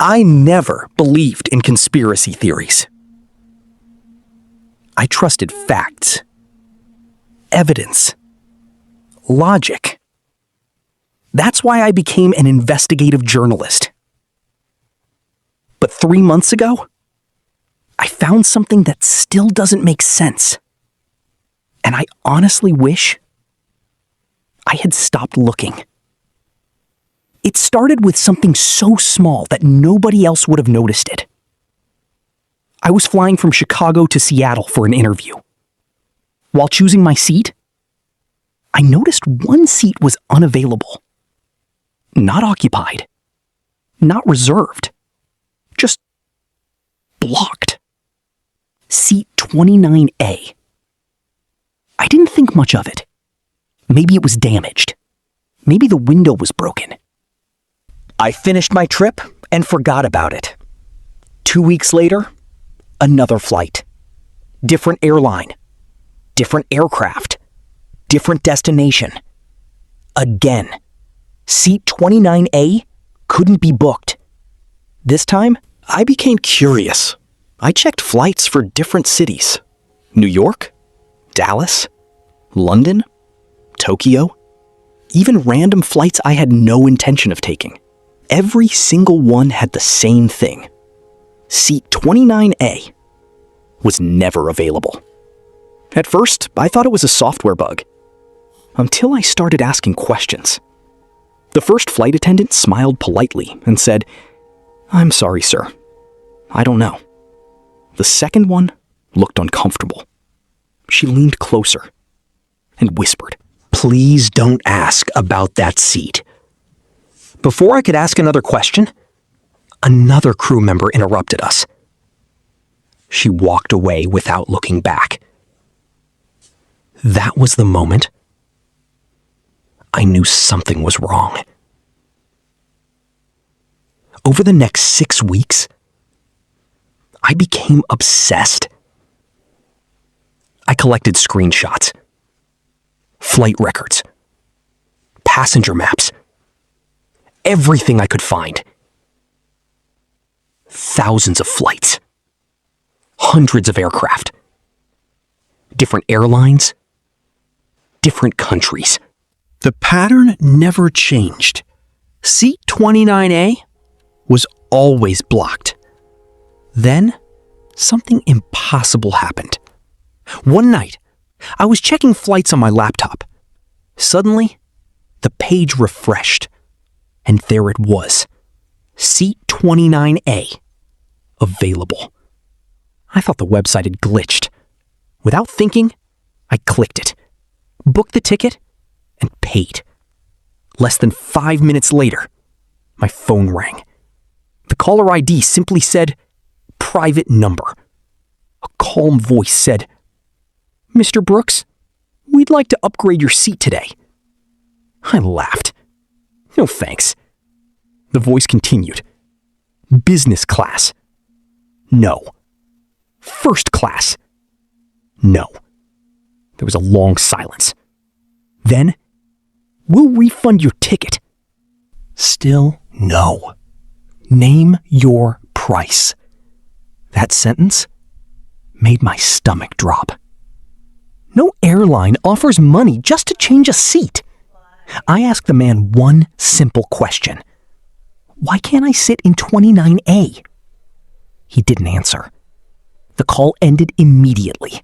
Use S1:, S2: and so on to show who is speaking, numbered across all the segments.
S1: I never believed in conspiracy theories. I trusted facts, evidence, logic. That's why I became an investigative journalist. But 3 months ago, I found something that still doesn't make sense. And I honestly wish I had stopped looking. It started with something so small that nobody else would have noticed it. I was flying from Chicago to Seattle for an interview. While choosing my seat, I noticed one seat was unavailable. Not occupied. Not reserved. Just blocked. Seat 29A. I didn't think much of it. Maybe it was damaged. Maybe the window was broken. I finished my trip and forgot about it. 2 weeks later, another flight. Different airline. Different aircraft. Different destination. Again, seat 29A couldn't be booked. This time, I became curious. I checked flights for different cities. New York, Dallas, London, Tokyo, even random flights I had no intention of taking. Every single one had the same thing. Seat 29A was never available. At first, I thought it was a software bug, until I started asking questions. The first flight attendant smiled politely and said, "I'm sorry, sir. I don't know." The second one looked uncomfortable. She leaned closer and whispered, "Please don't ask about that seat." Before I could ask another question, another crew member interrupted us. She walked away without looking back. That was the moment I knew something was wrong. Over the next 6 weeks, I became obsessed. I collected screenshots, flight records, passenger maps, everything I could find. Thousands of flights, hundreds of aircraft, different airlines, different countries. The pattern never changed. Seat 29A was always blocked. Then, something impossible happened. One night, I was checking flights on my laptop. Suddenly, the page refreshed, and there it was. Seat 29A, available. I thought the website had glitched. Without thinking, I clicked it, booked the ticket, and paid. Less than 5 minutes later, my phone rang. The caller ID simply said, "Private number." A calm voice said, "Mr. Brooks, we'd like to upgrade your seat today." I laughed. "No thanks." The voice continued, "Business class. No. First class. No." There was a long silence. Then, "We'll refund your ticket." Still no. "Name your price." That sentence made my stomach drop. No airline offers money just to change a seat. I asked the man one simple question. "Why can't I sit in 29A?" He didn't answer. The call ended immediately.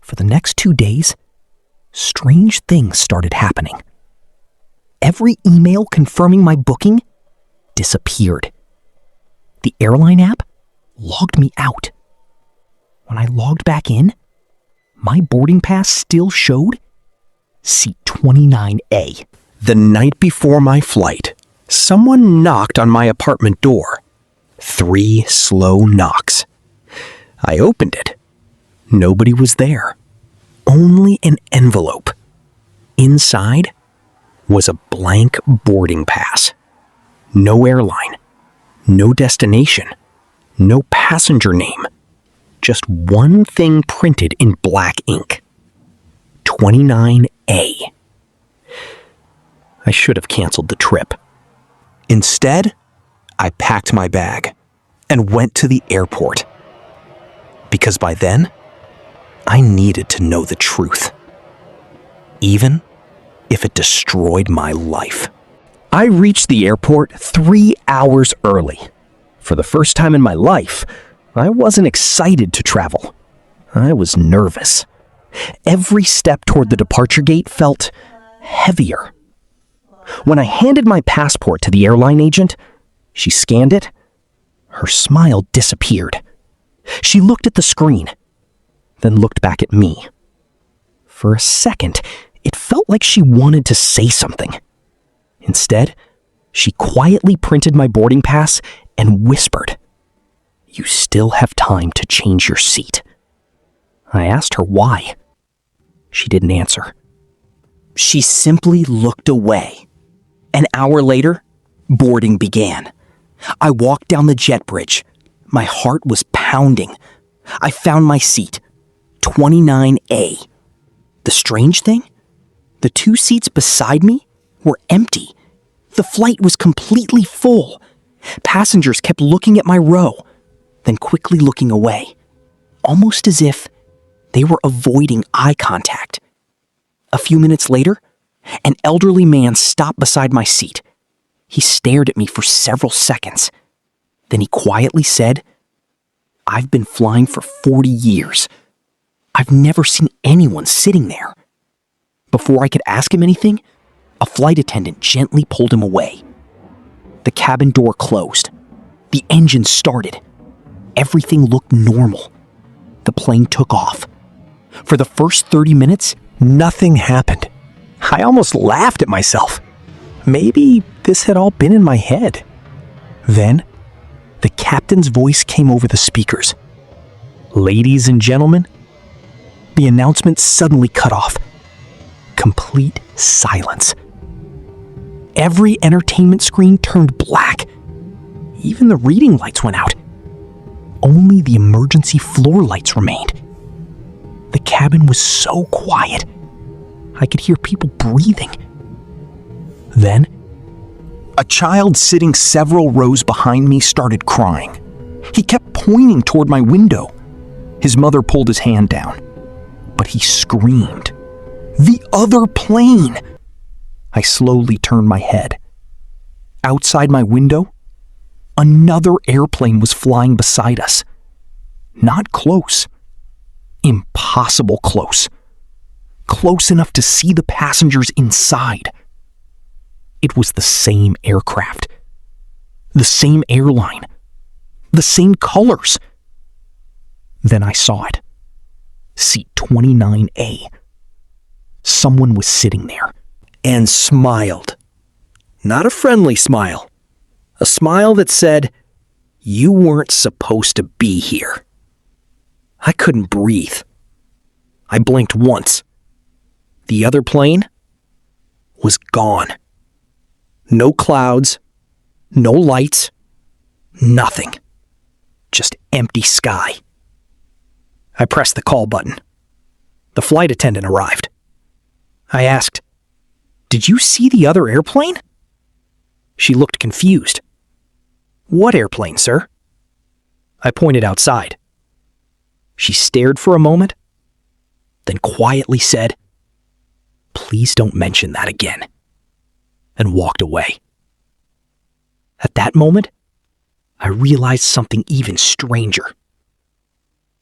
S1: For the next 2 days, strange things started happening. Every email confirming my booking disappeared. The airline app logged me out. When I logged back in, my boarding pass still showed seat 29A. The night before my flight, someone knocked on my apartment door. 3 slow knocks. I opened it. Nobody was there. Only an envelope. Inside was a blank boarding pass. No airline. No destination. No passenger name. Just one thing printed in black ink. 29A. I should have canceled the trip. Instead, I packed my bag and went to the airport. Because by then, I needed to know the truth, even if it destroyed my life. I reached the airport 3 hours early. For the first time in my life, I wasn't excited to travel. I was nervous. Every step toward the departure gate felt heavier. When I handed my passport to the airline agent, she scanned it. Her smile disappeared. She looked at the screen, then looked back at me. For a second, it felt like she wanted to say something. Instead, she quietly printed my boarding pass and whispered, "You still have time to change your seat." I asked her why. She didn't answer. She simply looked away. An hour later, boarding began. I walked down the jet bridge. My heart was pounding. I found my seat, 29A. The strange thing? The 2 seats beside me were empty. The flight was completely full. Passengers kept looking at my row, then quickly looking away, almost as if they were avoiding eye contact. A few minutes later, an elderly man stopped beside my seat. He stared at me for several seconds. Then he quietly said, "I've been flying for 40 years. I've never seen anyone sitting there." Before I could ask him anything, a flight attendant gently pulled him away. The cabin door closed. The engine started. Everything looked normal. The plane took off. For the first 30 minutes, nothing happened. I almost laughed at myself. Maybe this had all been in my head. Then, the captain's voice came over the speakers. "Ladies and gentlemen," the announcement suddenly cut off. Complete silence. Every entertainment screen turned black. Even the reading lights went out. Only the emergency floor lights remained. The cabin was so quiet. I could hear people breathing. Then, a child sitting several rows behind me started crying. He kept pointing toward my window. His mother pulled his hand down, but he screamed, "The other plane!" I slowly turned my head. Outside my window, another airplane was flying beside us. Not close. Impossible close. Close enough to see the passengers inside. It was the same aircraft. The same airline. The same colors. Then I saw it. Seat 29A. Someone was sitting there and smiled. Not a friendly smile. A smile that said, "You weren't supposed to be here." I couldn't breathe. I blinked once. The other plane was gone. No clouds, no lights, nothing. Just empty sky. I pressed the call button. The flight attendant arrived. I asked, "Did you see the other airplane?" She looked confused. "What airplane, sir?" I pointed outside. She stared for a moment, then quietly said, "Please don't mention that again," and walked away. At that moment, I realized something even stranger.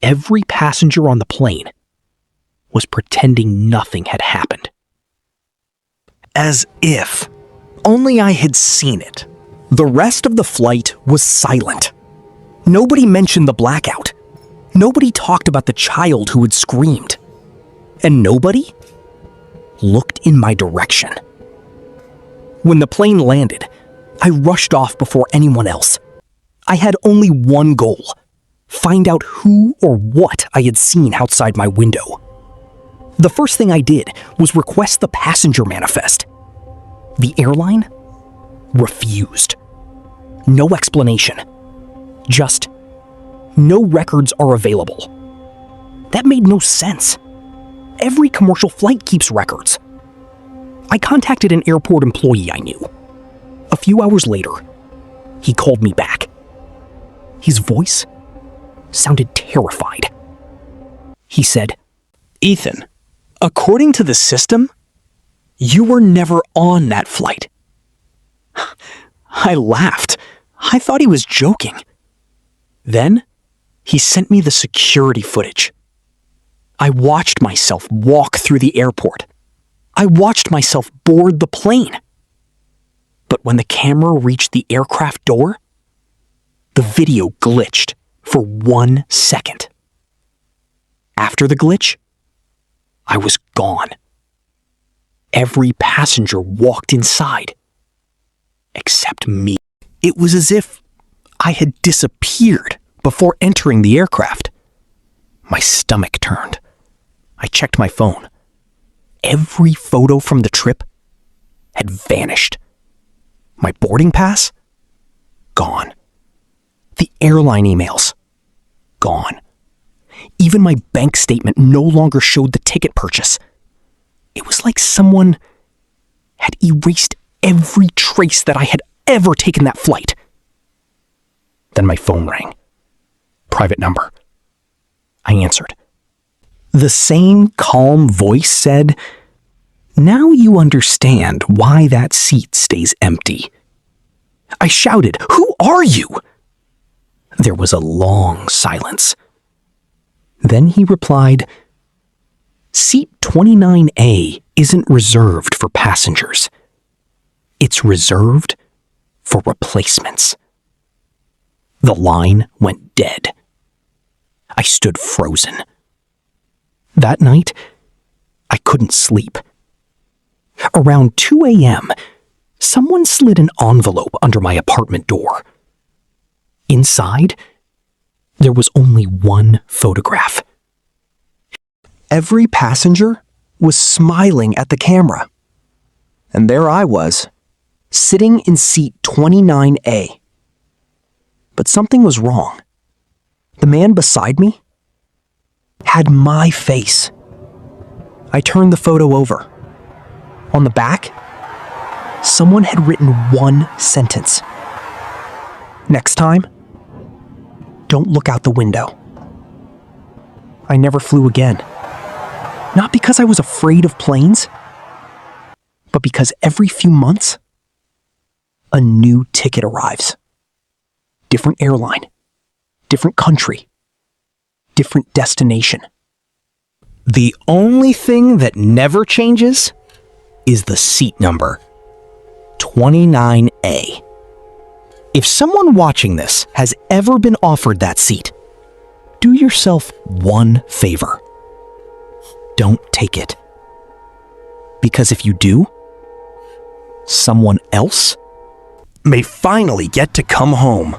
S1: Every passenger on the plane was pretending nothing had happened. As if only I had seen it. The rest of the flight was silent. Nobody mentioned the blackout. Nobody talked about the child who had screamed. And nobody looked in my direction. When the plane landed, I rushed off before anyone else. I had only one goal: find out who or what I had seen outside my window. The first thing I did was request the passenger manifest. The airline refused. No explanation. Just, "No records are available." That made no sense. Every commercial flight keeps records. I contacted an airport employee I knew. A few hours later, He called me back. His voice sounded terrified. He said, "Ethan, according to the system, you were never on that flight." I laughed. I thought he was joking. Then, he sent me the security footage. I watched myself walk through the airport. I watched myself board the plane. But when the camera reached the aircraft door, the video glitched for 1 second. After the glitch, I was gone. Every passenger walked inside, except me. It was as if I had disappeared before entering the aircraft. My stomach turned. I checked my phone. Every photo from the trip had vanished. My boarding pass? Gone. The airline emails? Gone. Even my bank statement no longer showed the ticket purchase. It was like someone had erased every trace that I had ever taken that flight. Then my phone rang. Private number. I answered. The same calm voice said, "Now you understand why that seat stays empty." I shouted, "Who are you?" There was a long silence. Then he replied, "Seat 29A isn't reserved for passengers. It's reserved for replacements." The line went dead. I stood frozen. That night, I couldn't sleep. Around 2 a.m., someone slid an envelope under my apartment door. Inside, there was only one photograph. Every passenger was smiling at the camera. And there I was, sitting in seat 29A. But something was wrong. The man beside me had my face. I turned the photo over. On the back, someone had written one sentence. "Next time, don't look out the window." I never flew again. Not because I was afraid of planes, but because every few months, a new ticket arrives. Different airline, different country, different destination. The only thing that never changes is the seat number, 29A. If someone watching this has ever been offered that seat, do yourself one favor. Don't take it. Because if you do, someone else may finally get to come home.